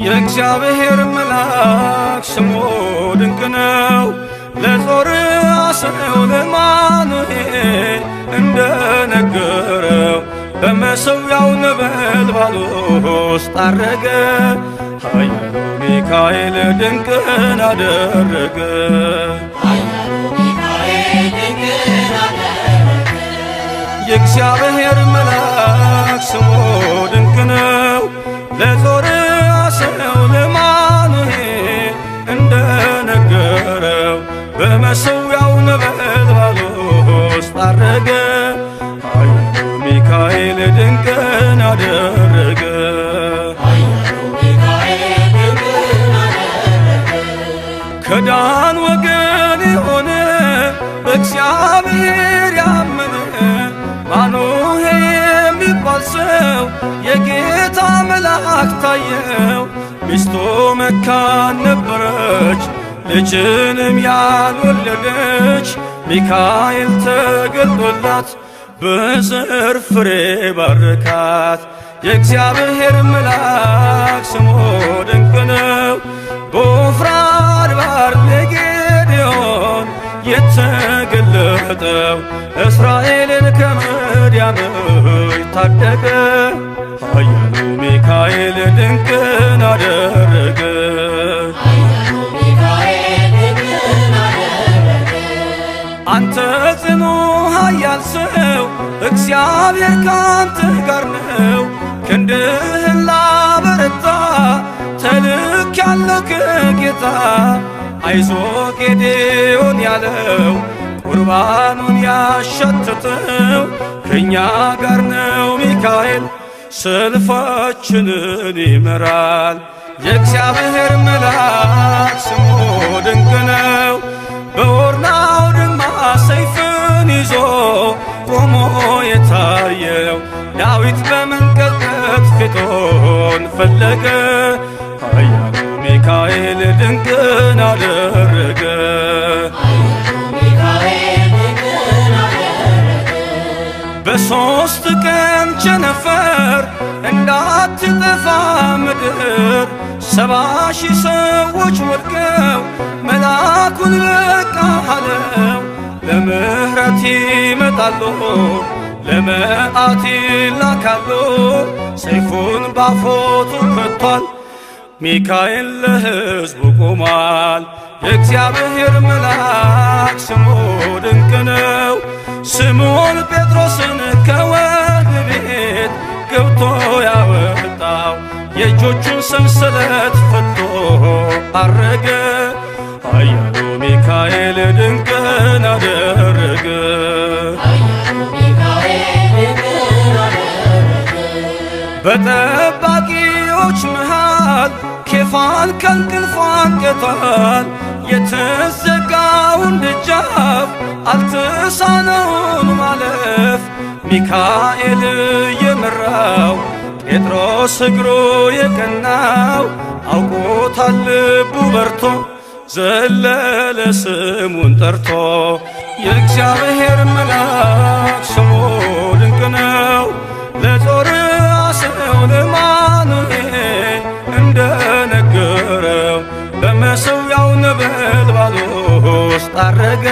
የእግዚአብሔር መልአክ ስሙ ድንቅ ነው። ለጾርዓ ለአማኑኤል እንደነገረው በመሠዊያው ነበልባል ውስጥ አረገ። ኃያሉ ሚካኤል ድንቅን አደረገ። የእግዚአብሔር መልአክ ስሙ ድንቅ ነው። ለጾርዓ ለአማኑኤል እንደነገረው በመሠዊያው ነበልባል ውስጥ አረገ። ኃያሉ ሚካኤል ድንቅን አደረገ። ከዳን ወገን የሆነ በእግዚአብሔር ያመነ ማኑሄ የሚባል ሰው የጌታ መልአክ ታየው። ሚስቱ መካን ነበረች፣ ልጅንም ያልወለደች። ሚካኤል ተገልጦላት በዘር ፍሬ ባረካት። የእግዚአብሔር መልአክ ስሙ ድንቅ ነው። በዖፍራ አድባር ለጌዴዎን የተገለጠው እስራኤልን ከምድያም ታደገ። ኃያሉ ሚካኤል ድንቅን አደረገ። አንተ ጽኑ ኃያል ሰው እግዚአብሔር ካንተ ጋር ነው። ክንድህን ላበረታ ተልኬአለሁ ከጌታ። አይዞ ጌዴዎን ያለው ቁርባኑን ያሸተተው ከእኛ ጋር ነው ሚካኤል ሰልፋችንን ይመራል። የእግዚአብሔር መልአክ ስሙ ድንቅ ነው። በኦርናው ድማ ሰይፍን ይዞ ቆሞ የታየው ዳዊት በመንቀጥቀጥ ፊቱን ፈለገ። ኃያሉ ሚካኤል ድንቅን አደረገ። በሦስት ቀን ቸነፈር እንዳትጠፋ ምድር 70,000 ሰዎች ወድቀው መልአኩን በቃ አለው። ለምሕረት ይመጣሉ፣ ለመዓት ይላካሉ። ሰይፉን ባፎቱ ከቷል፣ ሚካኤል ለሕዝቡ ቆሟል። የእግዚአብሔር መልአክ ስሙ ድንቅ ነው። ስምዖን ጴጥሮስን ከወህኒ ቤት ገብቶ ያወጣው የእጆቹን ሰንሰለት ፈቶ አረገ። ኃያሉ ሚካኤል ድንቅን አደረገ። በጠባቂዎች መሃል ኬፋን ከእንቅልፉ አንቅቷል። የተዘጋውን ደጃፍ አልተሳነውን ማለፍ ሚካኤል የመራው ጴጥሮስ እግሩ የቀናው አውቆታል ልቡ በርቶ ዘለለ ስሙን ጠርቶ። የእግዚአብሔር መልአክ ስሙ ድንቅ ነው። ለጾርዓ ለአማኑኤል እንደነገረው በመሠዊያው ነበልባል ውስጥ አረገ።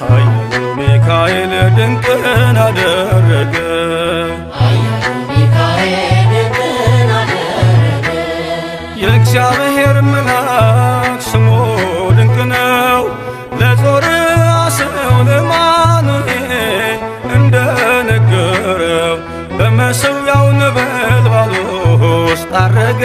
ኃያሉ ሚካኤል ድንቅን አደረገ። የእግዚአብሔር መልአክ ስሙ ድንቅ ነው። ለጾርዓ ለአማኑኤል እንደነገረው በመሠዊያው ነበልባል ውስጥ አረገ።